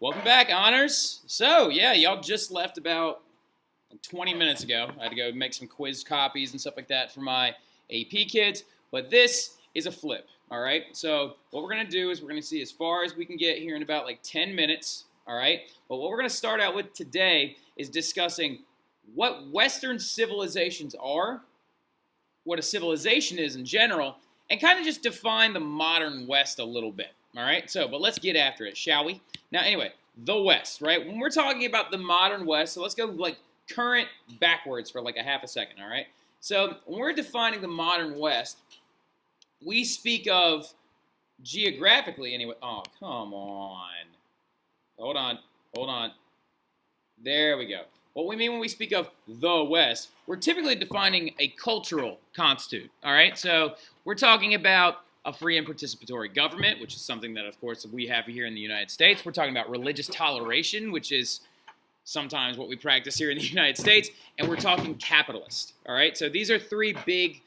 Welcome back, Honors. So, yeah, y'all just left about 20 minutes ago. I had to go make some quiz copies and stuff like that for my AP kids, but this is a flip, all right? So what we're going to do is we're going to see as far as we can get here in about like 10 minutes, all right? But what we're going to start out with today is discussing what Western civilizations are, what a civilization is in general, and kind of just define the modern West a little bit, all right? So, but let's get after it, shall we? Now, anyway, the West, right? When we're talking about the modern West, so let's go like current backwards for like a half a second, all right? So when we're defining the modern West, we speak of geographically anyway. Oh, come on. Hold on. There we go. What we mean when we speak of the West, we're typically defining a cultural constitute, all right? So we're talking about a free and participatory government, which is something that, of course, we have here in the United States. We're talking about religious toleration, which is sometimes what we practice here in the United States, and we're talking capitalist, all right? So these are three big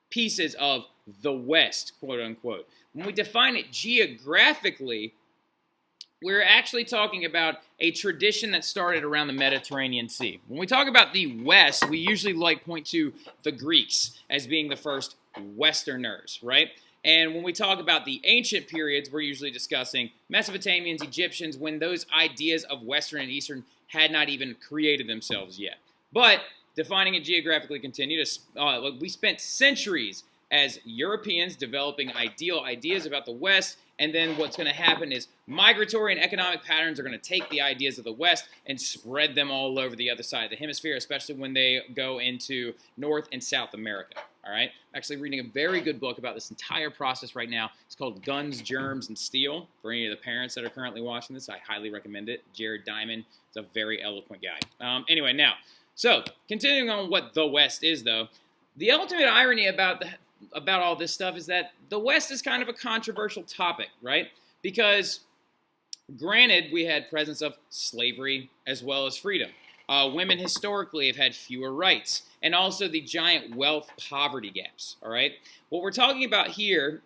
pieces of the West, quote unquote. When we define it geographically, we're actually talking about a tradition that started around the Mediterranean Sea. When we talk about the West, we usually point to the Greeks as being the first Westerners, right? And when we talk about the ancient periods, we're usually discussing Mesopotamians, Egyptians, when those ideas of Western and Eastern had not even created themselves yet. But defining it geographically continued. We spent centuries as Europeans developing ideal ideas about the West, and then what's going to happen is migratory and economic patterns are going to take the ideas of the West and spread them all over the other side of the hemisphere, especially when they go into North and South America. All right? I'm actually reading a very good book about this entire process right now. It's called Guns, Germs, and Steel. For any of the parents that are currently watching this, I highly recommend it. Jared Diamond is a very eloquent guy. Anyway, now, so continuing on what the West is, though, the ultimate irony about all this stuff is that the West is kind of a controversial topic, right? Because granted, we had presence of slavery as well as freedom. Women historically have had fewer rights, and also the giant wealth poverty gaps, all right? What we're talking about here,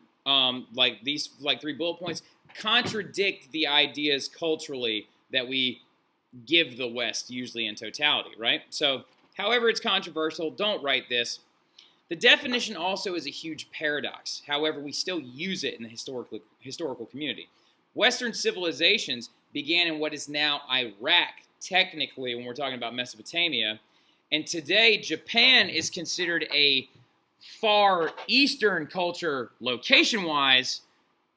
these three bullet points, contradict the ideas culturally that we give the West usually in totality, right? So, however it's controversial, don't write this. The definition also is a huge paradox. However, we still use it in the historical community. Western civilizations began in what is now Iraq, technically, when we're talking about Mesopotamia. And today, Japan is considered a far eastern culture location-wise.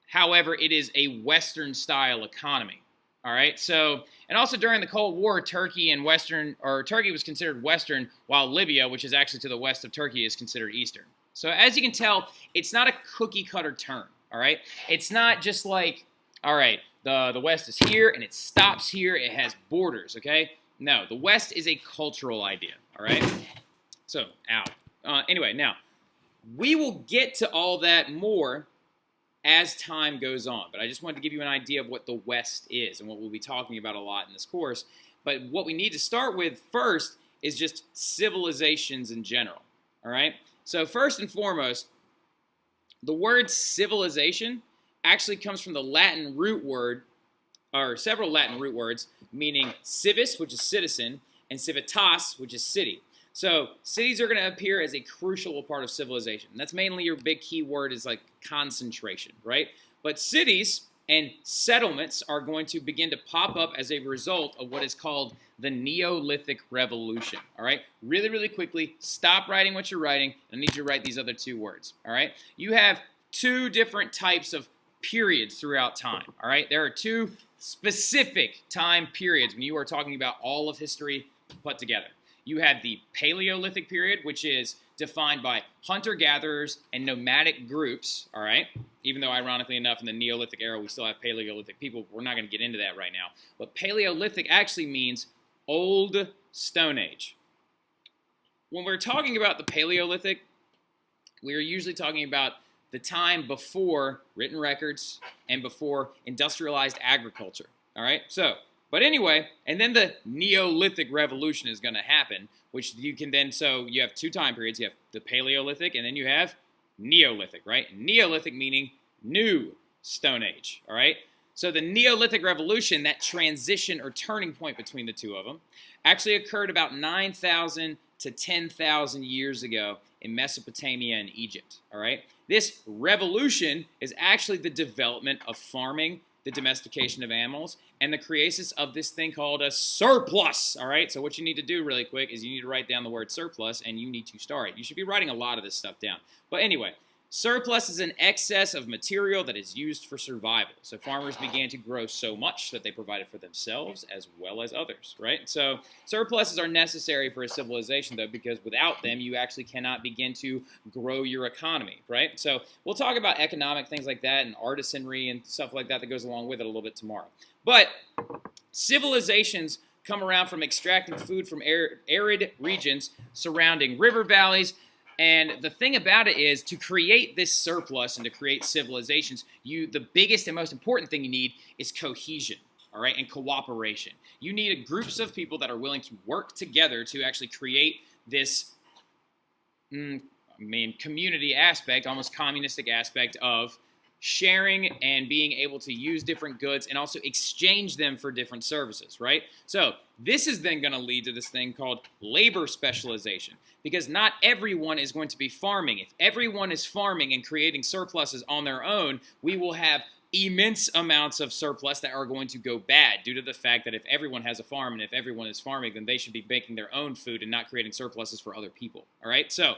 However, it is a Western-style economy. All right, so, and also during the Cold War, Turkey was considered Western, while Libya, which is actually to the west of Turkey, is considered Eastern. So as you can tell, it's not a cookie-cutter term, all right? It's not just like, all right, the West is here, and it stops here, it has borders, okay? No, the West is a cultural idea, all right? So, anyway, now, we will get to all that more as time goes on. But I just wanted to give you an idea of what the West is and what we'll be talking about a lot in this course. But what we need to start with first is just civilizations in general, all right? So first and foremost, the word civilization actually comes from the Latin root word, or several Latin root words, meaning civis, which is citizen, and civitas, which is city. So cities are going to appear as a crucial part of civilization. And that's mainly your big key word is like concentration, right? But cities and settlements are going to begin to pop up as a result of what is called the Neolithic Revolution, all right? Really, really quickly, stop writing what you're writing. I need you to write these other two words, all right? You have two different types of periods throughout time, all right? There are two specific time periods when you are talking about all of history put together. You have the Paleolithic period, which is defined by hunter-gatherers and nomadic groups, all right? Even though, ironically enough, in the Neolithic era, we still have Paleolithic people. We're not going to get into that right now. But Paleolithic actually means Old Stone Age. When we're talking about the Paleolithic, we're usually talking about the time before written records and before industrialized agriculture, all right? But anyway, and then the Neolithic Revolution is going to happen, which you can then, so you have two time periods. You have the Paleolithic, and then you have Neolithic, right? Neolithic meaning new Stone Age, all right? So the Neolithic Revolution, that transition or turning point between the two of them, actually occurred about 9,000 to 10,000 years ago in Mesopotamia and Egypt, all right? This revolution is actually the development of farming, the domestication of animals, and the creation of this thing called a surplus, all right? So what you need to do really quick is you need to write down the word surplus, and you need to start it. You should be writing a lot of this stuff down. But anyway, surplus is an excess of material that is used for survival. So farmers began to grow so much that they provided for themselves as well as others, right? So surpluses are necessary for a civilization, though, because without them, you actually cannot begin to grow your economy, right? So we'll talk about economic things like that and artisanry and stuff like that that goes along with it a little bit tomorrow. But civilizations come around from extracting food from arid regions surrounding river valleys. And the thing about it is, to create this surplus and to create civilizations, the biggest and most important thing you need is cohesion, all right, and cooperation. You need groups of people that are willing to work together to actually create this, community aspect, almost communistic aspect of sharing and being able to use different goods and also exchange them for different services, right? So this is then going to lead to this thing called labor specialization, because not everyone is going to be farming. If everyone is farming and creating surpluses on their own, we will have immense amounts of surplus that are going to go bad due to the fact that if everyone has a farm and if everyone is farming, then they should be making their own food and not creating surpluses for other people, all right? So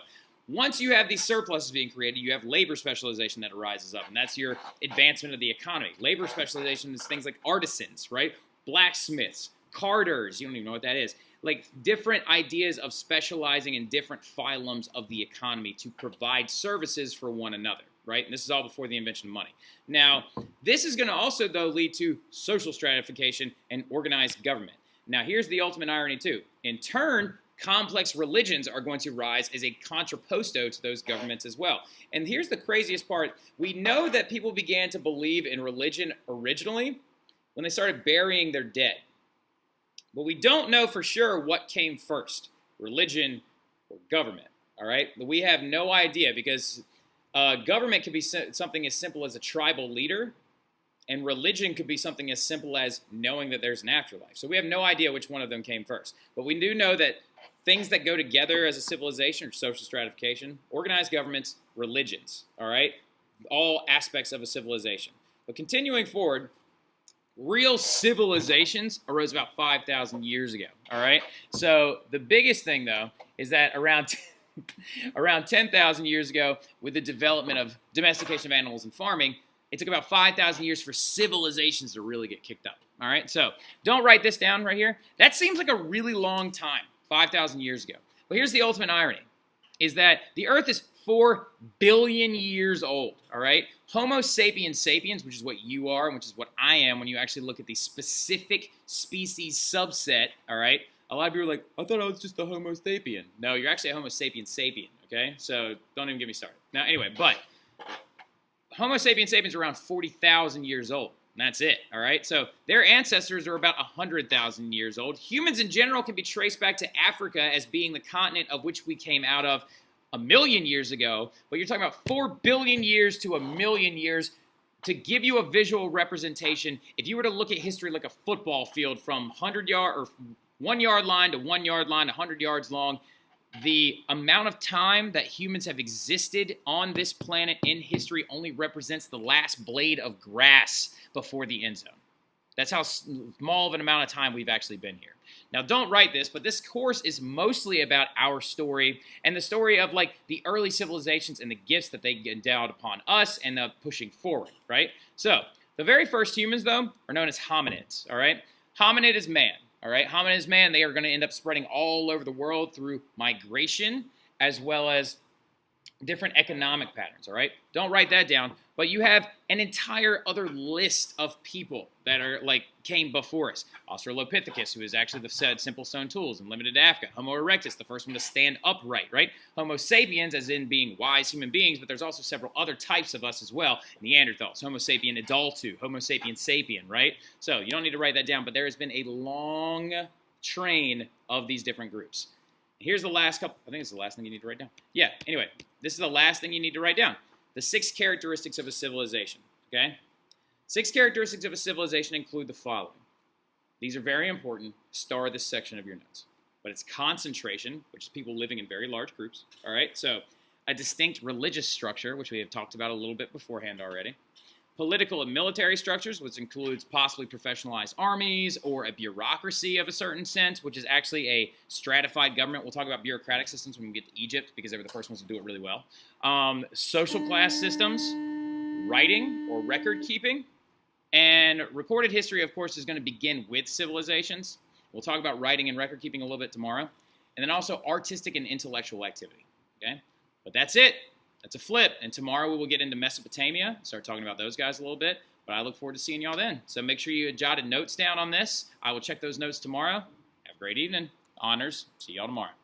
once you have these surpluses being created, you have labor specialization that arises up, and that's your advancement of the economy. Labor specialization is things like artisans, right? Blacksmiths, carters, you don't even know what that is. Like different ideas of specializing in different phylums of the economy to provide services for one another, right? And this is all before the invention of money. Now, this is going to also, though, lead to social stratification and organized government. Now, here's the ultimate irony, too. In turn, complex religions are going to rise as a contrapposto to those governments as well. And here's the craziest part. We know that people began to believe in religion originally when they started burying their dead. But we don't know for sure what came first, religion or government, all right? We have no idea, because government could be something as simple as a tribal leader, and religion could be something as simple as knowing that there's an afterlife. So we have no idea which one of them came first. But we do know that things that go together as a civilization are social stratification, organized governments, religions, all right? All aspects of a civilization. But continuing forward, real civilizations arose about 5,000 years ago, all right? So the biggest thing, though, is that around 10,000 years ago, with the development of domestication of animals and farming, it took about 5,000 years for civilizations to really get kicked up, all right? So don't write this down right here. That seems like a really long time, 5,000 years ago. But here's the ultimate irony, is that the Earth is 4 billion years old, all right? Homo sapiens sapiens, which is what you are and which is what I am when you actually look at the specific species subset, all right? A lot of people are like, I thought I was just the Homo sapien. No, you're actually a Homo sapiens sapien, okay? So don't even get me started. Now, anyway, but Homo sapiens sapiens are around 40,000 years old. And that's it, all right? So their ancestors are about 100,000 years old. Humans in general can be traced back to Africa as being the continent of which we came out of 1 million years ago. But you're talking about 4 billion years to 1 million years. To give you a visual representation, if you were to look at history like a football field from 100-yard or 1-yard line to 1-yard line, 100 yards long, the amount of time that humans have existed on this planet in history only represents the last blade of grass before the end zone. That's how small of an amount of time we've actually been here. Now, don't write this, but this course is mostly about our story and the story of like the early civilizations and the gifts that they endowed upon us and pushing forward, right? So the very first humans, though, are known as hominids, all right? Hominid is man. All right, hominid is man. They are going to end up spreading all over the world through migration as well as different economic patterns, all right? Don't write that down, but you have an entire other list of people that are like came before us. Australopithecus, who is actually the said simple stone tools and limited to Africa. Homo erectus, the first one to stand upright, right? Homo sapiens, as in being wise human beings, but there's also several other types of us as well. Neanderthals, Homo sapien adultu, Homo sapien sapien, right? So you don't need to write that down, but there has been a long train of these different groups. Here's the last couple. I think it's the last thing you need to write down. Yeah, anyway, this is the last thing you need to write down. The 6 characteristics of a civilization, okay? 6 characteristics of a civilization include the following. These are very important. Star this section of your notes. But it's concentration, which is people living in very large groups. All right, so a distinct religious structure, which we have talked about a little bit beforehand already. Political and military structures, which includes possibly professionalized armies or a bureaucracy of a certain sense, which is actually a stratified government. We'll talk about bureaucratic systems when we get to Egypt because they were the first ones to do it really well. Social class systems, writing or record keeping, and recorded history, of course, is going to begin with civilizations. We'll talk about writing and record keeping a little bit tomorrow. And then also artistic and intellectual activity. Okay? But that's it. That's a flip. And tomorrow we will get into Mesopotamia, start talking about those guys a little bit. But I look forward to seeing y'all then. So make sure you jotted notes down on this. I will check those notes tomorrow. Have a great evening. Honors. See y'all tomorrow.